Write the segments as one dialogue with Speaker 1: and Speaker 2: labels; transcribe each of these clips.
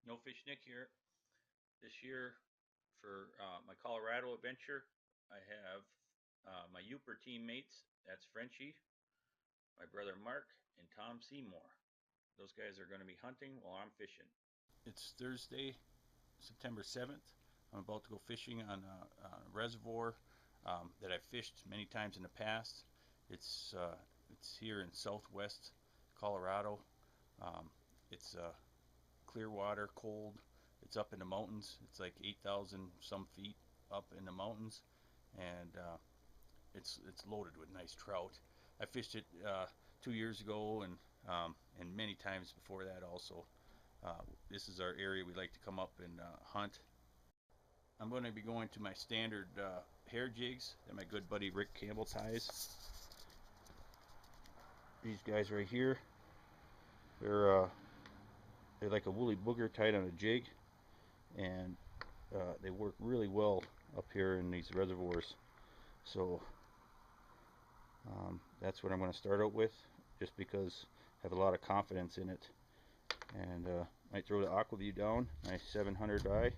Speaker 1: No Fish Nick here. This year for my Colorado adventure, I have my Youper teammates. That's Frenchie, my brother Mark, and Tom Seymour. Those guys are going to be hunting while I'm fishing. It's Thursday, September 7th. I'm about to go fishing on a reservoir that I've fished many times in the past. It's here in southwest Colorado. Um, it's clear water, cold. It's up in the mountains. It's like 8,000 some feet up in the mountains, and it's loaded with nice trout. I fished it 2 years ago, and many times before that also. This is our area we like to come up and hunt. I'm going to be going to my standard hair jigs that my good buddy Rick Campbell ties. These guys right here, they're like a woolly booger tied on a jig, and they work really well up here in these reservoirs. So that's what I'm going to start out with, just because I have a lot of confidence in it. And might throw the Aqua-Vu down, my 700i.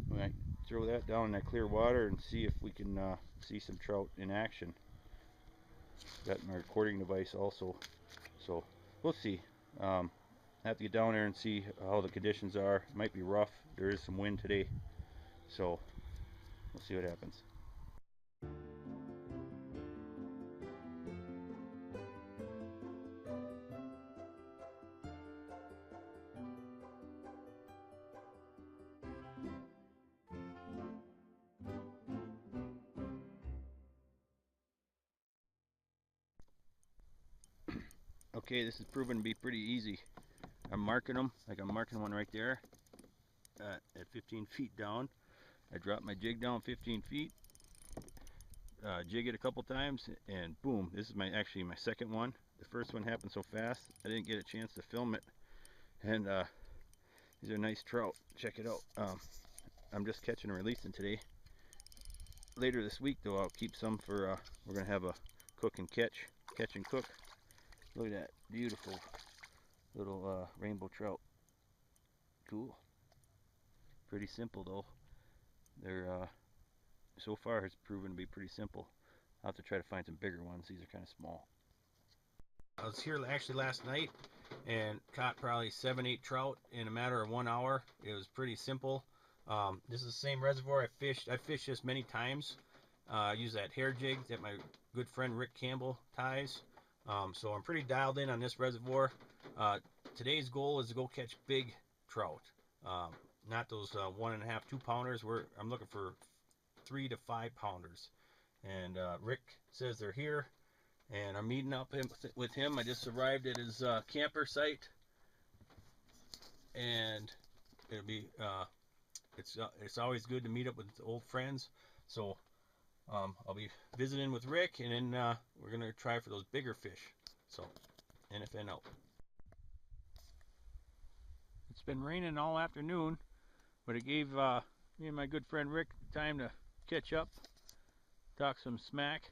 Speaker 1: We might throw that down in that clear water and see if we can see some trout in action. Got my recording device also, so we'll see. I have to get down there and see how the conditions are. It might be rough. There is some wind today, so we'll see what happens. Okay, this is proven to be pretty easy. I'm marking them, like I'm marking one right there at 15 feet down. I drop my jig down 15 feet, jig it a couple times, and boom, this is actually my second one. The first one happened so fast I didn't get a chance to film it, and these are nice trout. Check it out. I'm just catching and releasing today. Later this week though, I'll keep some for we're gonna have a cook and catch and cook. Look at that beautiful little rainbow trout. Cool. Pretty simple though. They're so far it's proven to be pretty simple. I'll have to try to find some bigger ones. These are kind of small. I was here actually last night and caught probably 7-8 trout in a matter of 1 hour. It was pretty simple. This is the same reservoir I fished this many times. I use that hair jig that my good friend Rick Campbell ties. So I'm pretty dialed in on this reservoir. Today's goal is to go catch big trout, not those 1.5, 2 pounders. I'm looking for 3 to 5 pounders, and Rick says they're here, and I'm meeting up with him. I just arrived at his camper site, and it'll be it's always good to meet up with old friends. So I'll be visiting with Rick, and then we're gonna try for those bigger fish. So NFN out. It's been raining all afternoon, but it gave me and my good friend Rick time to catch up, talk some smack,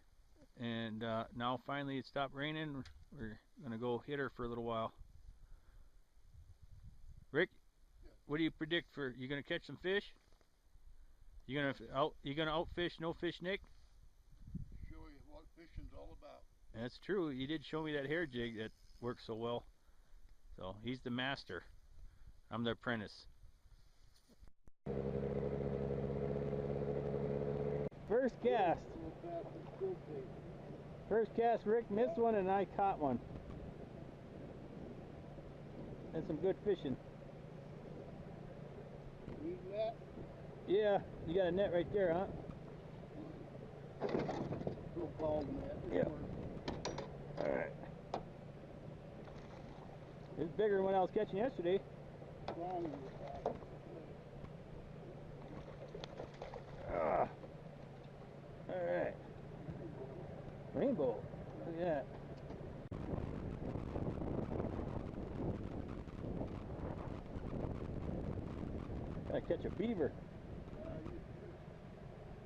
Speaker 1: and now finally it stopped raining. We're gonna go hit her for a little while. Rick, what do you predict for? You gonna catch some fish? You gonna outfish No Fish Nick?
Speaker 2: Show you what fishing's all about.
Speaker 1: That's true. You did show me that hair jig that works so well. So he's the master. I'm the apprentice. First cast. First cast, Rick missed one and I caught one. And some good fishing.
Speaker 2: Need net?
Speaker 1: Yeah, you got a net right there, huh?
Speaker 2: Little ball net.
Speaker 1: Yep. Alright. It's bigger than what I was catching yesterday. Alright. Rainbow. Look at that. Gotta catch a beaver.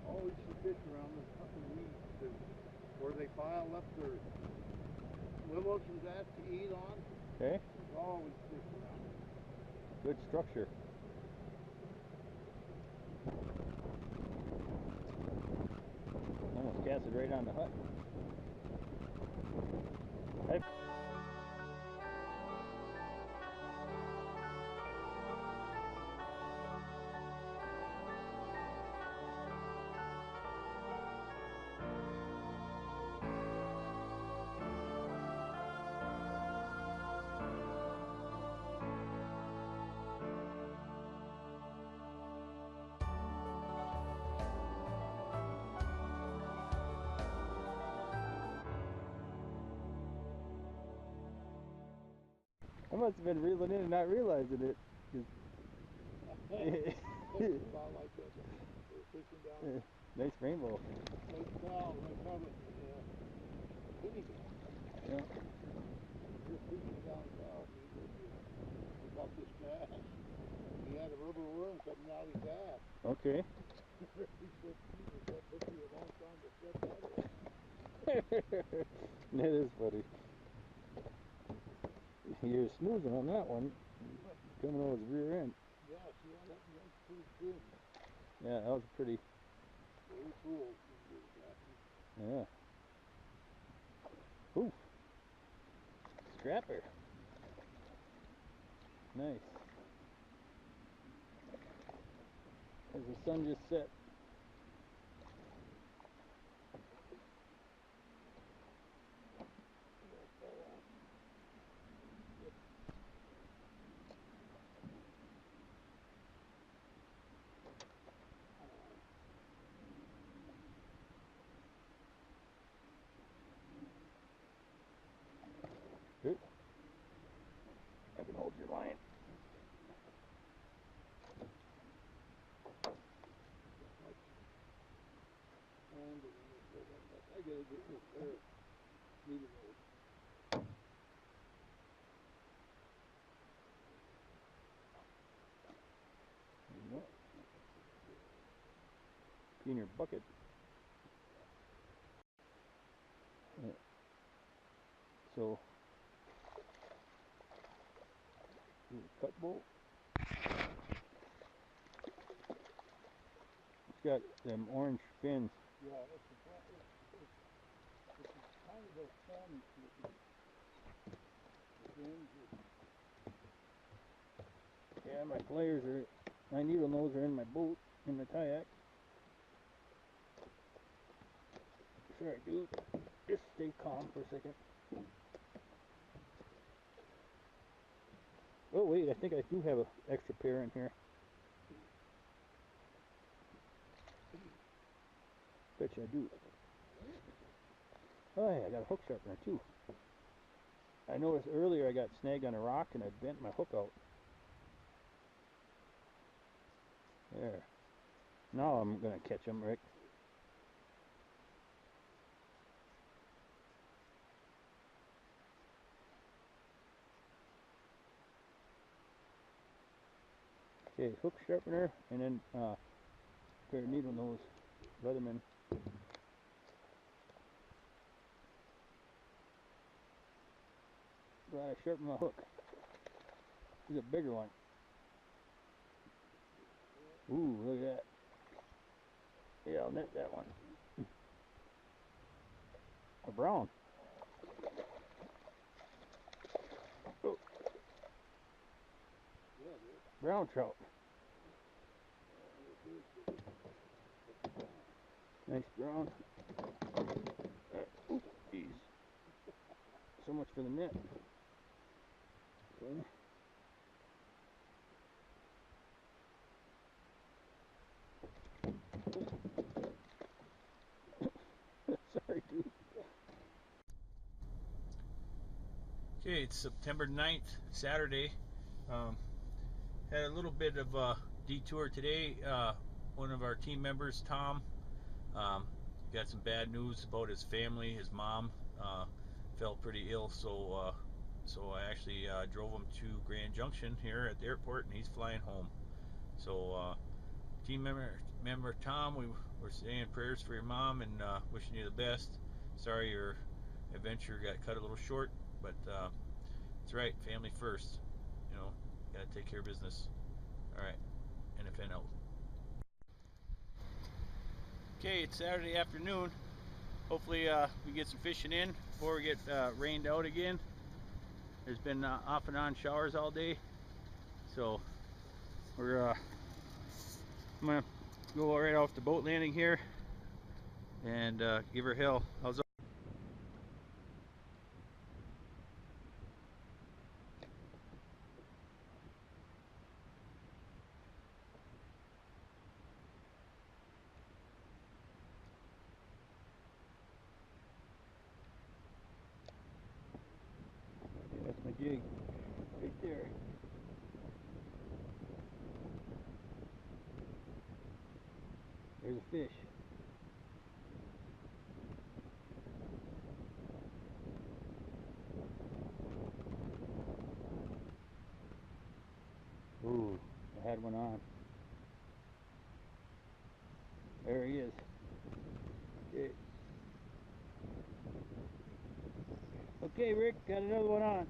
Speaker 2: Always some fish around this fucking weeds where they pile up their willows and that to eat on.
Speaker 1: Okay.
Speaker 2: There's always fish around.
Speaker 1: Good structure. Almost cast it right on the hut. I must have been reeling in and not realizing it.
Speaker 2: About like that. They're fishing down.
Speaker 1: Nice rainbow.
Speaker 2: Lake Cal, they call it Finnegan.
Speaker 1: Yeah.
Speaker 2: We're fishing down south. We got this bass. He had a rubber worm coming out his ass.
Speaker 1: Okay.
Speaker 2: He said, Jesus, that took me a long time to set that up.
Speaker 1: That is funny. You're snoozing on that one. Coming over his rear end.
Speaker 2: Yeah, see, that's pretty good.
Speaker 1: Yeah, that was pretty.
Speaker 2: Very cool.
Speaker 1: Yeah. Ooh. Scrapper. Nice. As the sun just set. Good. I can hold your line.
Speaker 2: I gotta get this pair. Needed those.
Speaker 1: In your bucket. Yeah. So, cut bolt. It's got them orange fins.
Speaker 2: Yeah, it's kind of a salmon looking.
Speaker 1: Yeah, my flares are, my needle nose are in my boat, in the kayak. Sorry, dude. Just stay calm for a second. Oh wait, I think I do have an extra pair in here. Bet you I do. Oh yeah, I got a hook sharpener too. I noticed earlier I got snagged on a rock and I bent my hook out. There. Now I'm gonna catch them, Rick. Okay, hook sharpener and then pair of needle nose Leatherman. Glad I sharpened my hook. This is a bigger one. Ooh, look at that. Yeah, I'll net that one. A brown. Oh. Brown trout. Nice brown. Ooh, geez. So much for the net. Okay. Sorry, dude. Okay, it's September 9th, Saturday. Had a little bit of a detour today. One of our team members, Tom, got some bad news about his family. His mom felt pretty ill, so I actually drove him to Grand Junction here at the airport, and he's flying home. So team member Tom, we're saying prayers for your mom and wishing you the best. Sorry your adventure got cut a little short, but it's right, family first, you know. Gotta take care of business. Alright, NFN out. Okay, it's Saturday afternoon. Hopefully we get some fishing in before we get rained out again. There's been off and on showers all day. So we're I'm gonna go right off the boat landing here and give her hell. How's that? That's my jig right there. There's a fish. Ooh, I had one on. There he is. Okay. Okay, Rick, got another one on.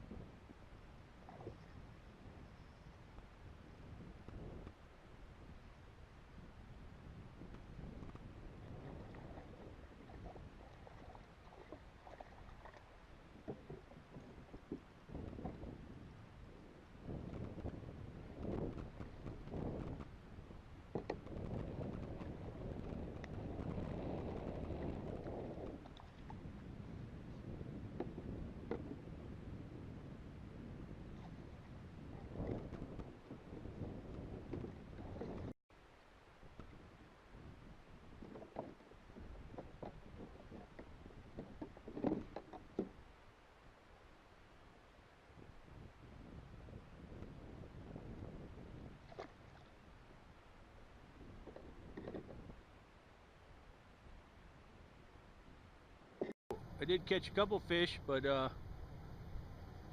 Speaker 1: I did catch a couple fish, but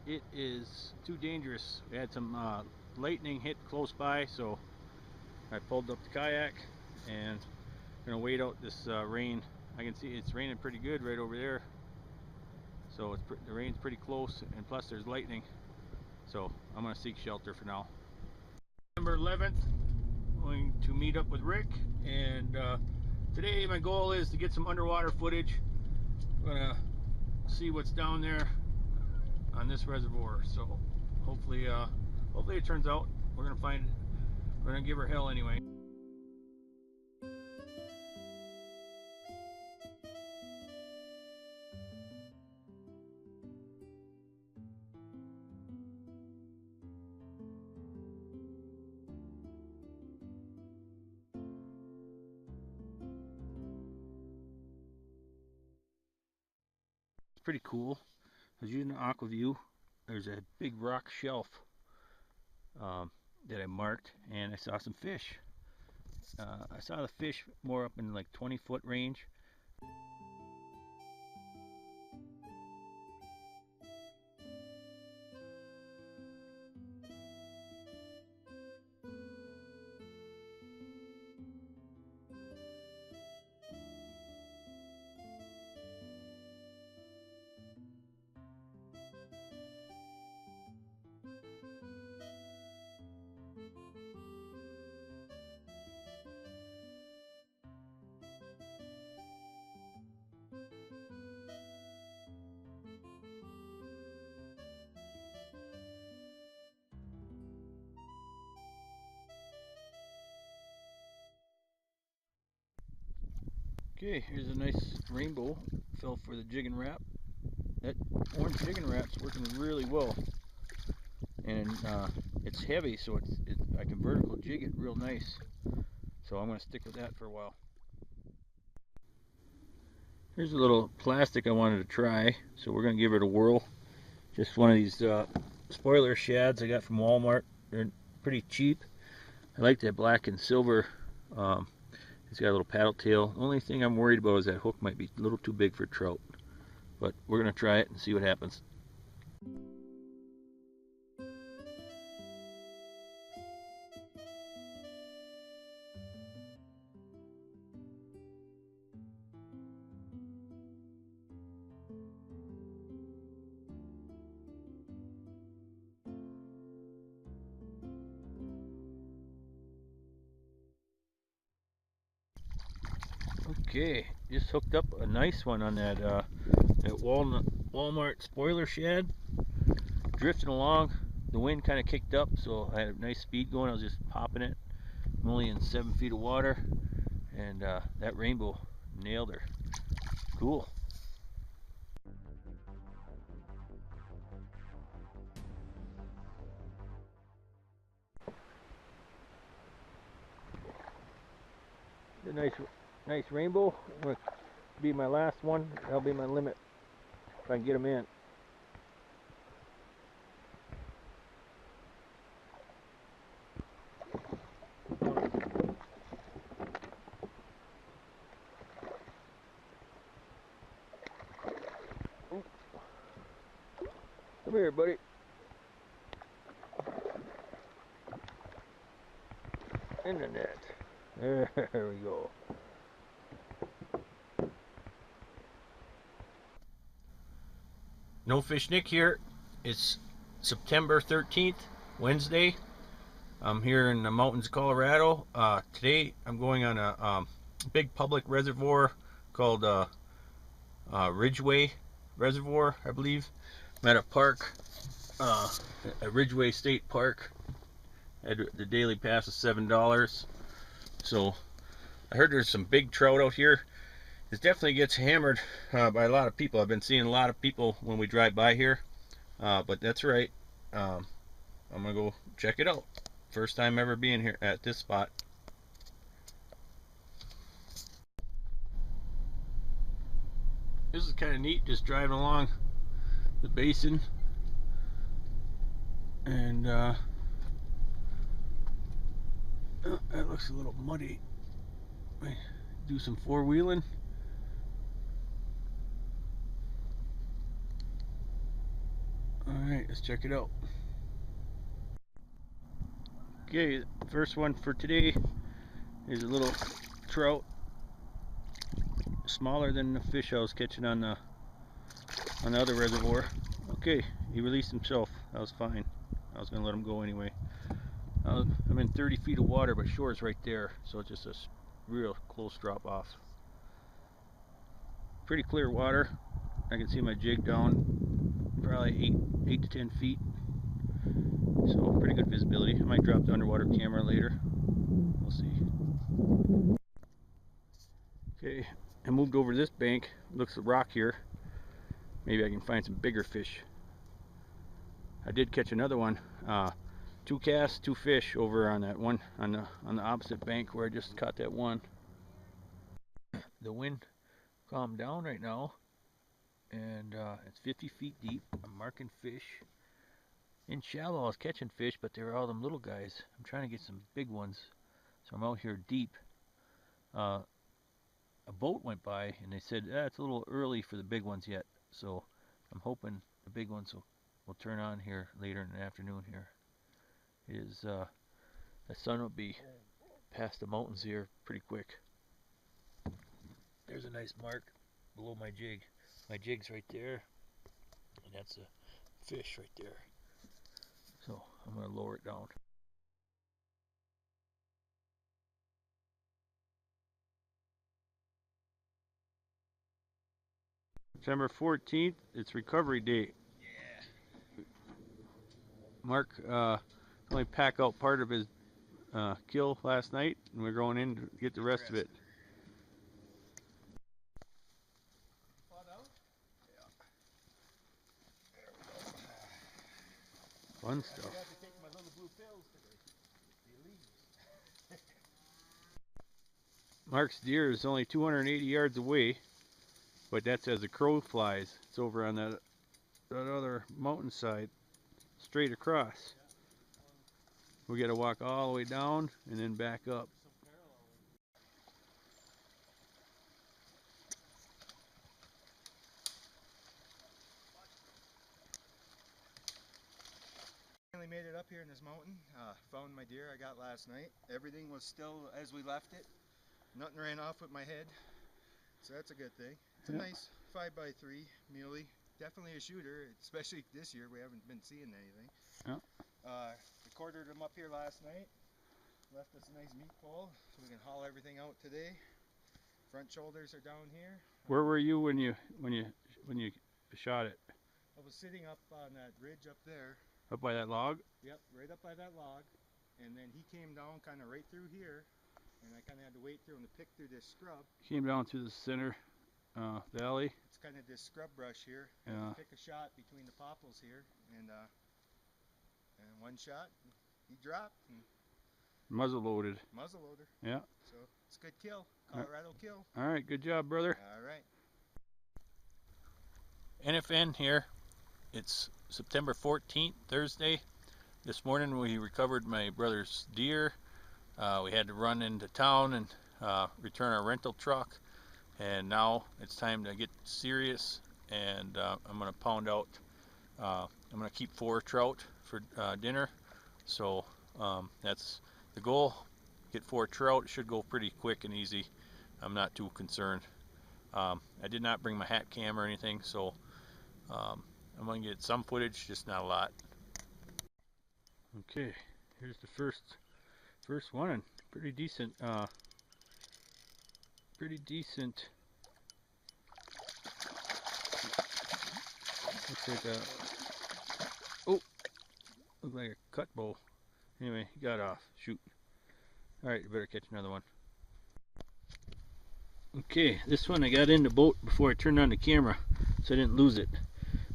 Speaker 1: it is too dangerous. We had some lightning hit close by, so I pulled up the kayak and gonna wait out this rain. I can see it's raining pretty good right over there, so the rain's pretty close, and plus there's lightning, so I'm gonna seek shelter for now. November 11th, going to meet up with Rick, and today my goal is to get some underwater footage. I'm gonna see what's down there on this reservoir, so hopefully it turns out. We're gonna give her hell anyway. It's pretty cool. I was using Aqua-Vu. There's a big rock shelf that I marked, and I saw some fish. I saw the fish more up in like 20-foot range. Okay, here's a nice rainbow. Fell for the jig and wrap. That orange jig and wrap's working really well, and it's heavy, so I can vertical jig it real nice. So I'm going to stick with that for a while. Here's a little plastic I wanted to try, so we're going to give it a whirl. Just one of these spoiler shads I got from Walmart. They're pretty cheap. I like that black and silver. It's got a little paddle tail. The only thing I'm worried about is that hook might be a little too big for trout. But we're going to try it and see what happens. Okay, just hooked up a nice one on that Walmart spoiler shad. Drifting along, the wind kind of kicked up, so I had a nice speed going. I was just popping it. I'm only in 7 feet of water, and that rainbow nailed her. Cool. A nice rainbow. Gonna be my last one. That'll be my limit if I can get them in. Come here, buddy. In the net. There we go. No Fish Nick here. It's September 13th, Wednesday. I'm here in the mountains of Colorado. Today I'm going on a big public reservoir called Ridgeway Reservoir, I believe. I'm at a park, a Ridgeway State Park. The daily pass is $7. So I heard there's some big trout out here. It definitely gets hammered by a lot of people. I've been seeing a lot of people when we drive by here, but that's right. I'm gonna go check it out. First time ever being here at this spot. This is kind of neat, just driving along the basin, and that looks a little muddy. Do some four-wheeling. Alright, let's check it out. Okay, first one for today is a little trout, smaller than the fish I was catching on the other reservoir. Okay, he released himself. That was fine. I was gonna let him go anyway. I'm in 30 feet of water, but shore's right there, so it's just a real close drop off. Pretty clear water. I can see my jig down probably 8 to 10 feet. So pretty good visibility. I might drop the underwater camera later. We'll see. Okay, I moved over this bank. Looks like rock here. Maybe I can find some bigger fish. I did catch another one. 2 casts, 2 fish over on that one on the opposite bank where I just caught that one. The wind calmed down right now, and it's 50 feet deep. I'm marking fish. In shallow I was catching fish, but they were all them little guys. I'm trying to get some big ones, so I'm out here deep. A boat went by and they said it's a little early for the big ones yet, so I'm hoping the big ones will turn on here later in the afternoon here. The sun will be past the mountains here pretty quick. There's a nice mark below my jig. My jig's right there, and that's a fish right there. So I'm going to lower it down. September 14th, it's recovery day. Yeah. Mark only pack out part of his kill last night, and we're going in to get the rest of it. Fun stuff. I got to take my little blue pills today. Mark's deer is only 280 yards away, but that's as the crow flies. It's over on that other mountainside, straight across. We got to walk all the way down and then back up.
Speaker 3: Made it up here in this mountain. Found my deer I got last night. Everything was still as we left it. Nothing ran off with my head, so that's a good thing. It's a nice 5x3 muley. Definitely a shooter, especially this year. We haven't been seeing anything. We quartered him up here last night. Left us a nice meat pole so we can haul everything out today. Front shoulders are down here.
Speaker 1: Where were you when you shot it?
Speaker 3: I was sitting up on that ridge up there.
Speaker 1: Up by that log?
Speaker 3: Yep, right up by that log. And then he came down kind of right through here. And I kind of had to wait through him to pick through this scrub.
Speaker 1: Came down through the center valley.
Speaker 3: It's kind of this scrub brush here.
Speaker 1: Yeah.
Speaker 3: Pick a shot between the popples here. And one shot, he dropped. And
Speaker 1: Muzzle loaded.
Speaker 3: muzzle loader.
Speaker 1: Yeah.
Speaker 3: So it's a good kill. Colorado kill.
Speaker 1: All right, good job, brother.
Speaker 3: All right.
Speaker 1: NFN here. It's September 14th, Thursday. This morning we recovered my brother's deer. We had to run into town and return our rental truck. And now it's time to get serious. And I'm going to pound out, I'm going to keep 4 trout for dinner. So that's the goal. Get 4 trout. Should go pretty quick and easy. I'm not too concerned. I did not bring my hat cam or anything, so I'm going to get some footage, just not a lot. Okay, here's the first one, and pretty decent. Looks like looked like a cut bow. Anyway, he got off. Shoot. All right, you better catch another one. Okay, this one I got in the boat before I turned on the camera, so I didn't lose it.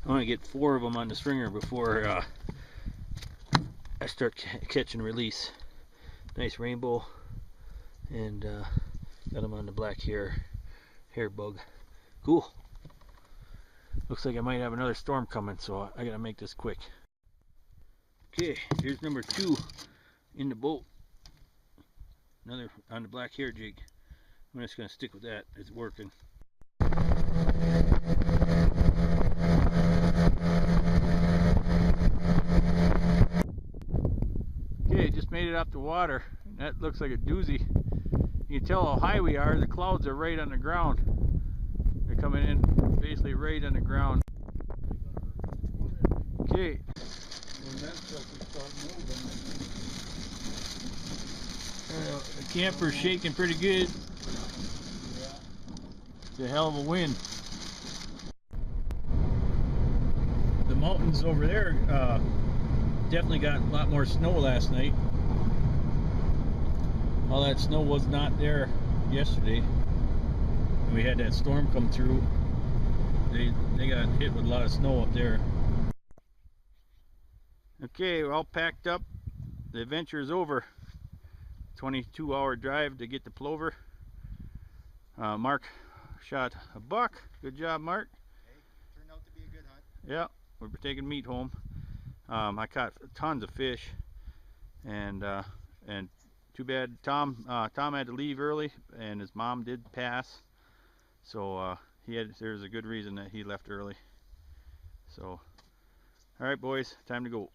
Speaker 1: I want to get 4 of them on the stringer before I start catch and release. Nice rainbow, and got them on the black hair bug. Cool. Looks like I might have another storm coming, so I gotta make this quick. Okay, here's number 2 in the boat. Another on the black hair jig. I'm just gonna stick with that. It's working. Okay, just made it off the water. That looks like a doozy. You can tell how high we are. The clouds are right on the ground. They're coming in basically right on the ground. Okay. The camper's shaking pretty good. It's a hell of a wind. The mountains over there definitely got a lot more snow last night. All that snow was not there yesterday. We had that storm come through. They got hit with a lot of snow up there. Okay, we're all packed up. The adventure is over. 22-hour drive to get to Plover. Mark shot a buck. Good job, Mark.
Speaker 3: Hey, turned out to be a good hunt.
Speaker 1: Yeah, we're taking meat home. I caught tons of fish, and too bad Tom had to leave early, and his mom did pass. So there's a good reason that he left early. So, all right, boys, time to go.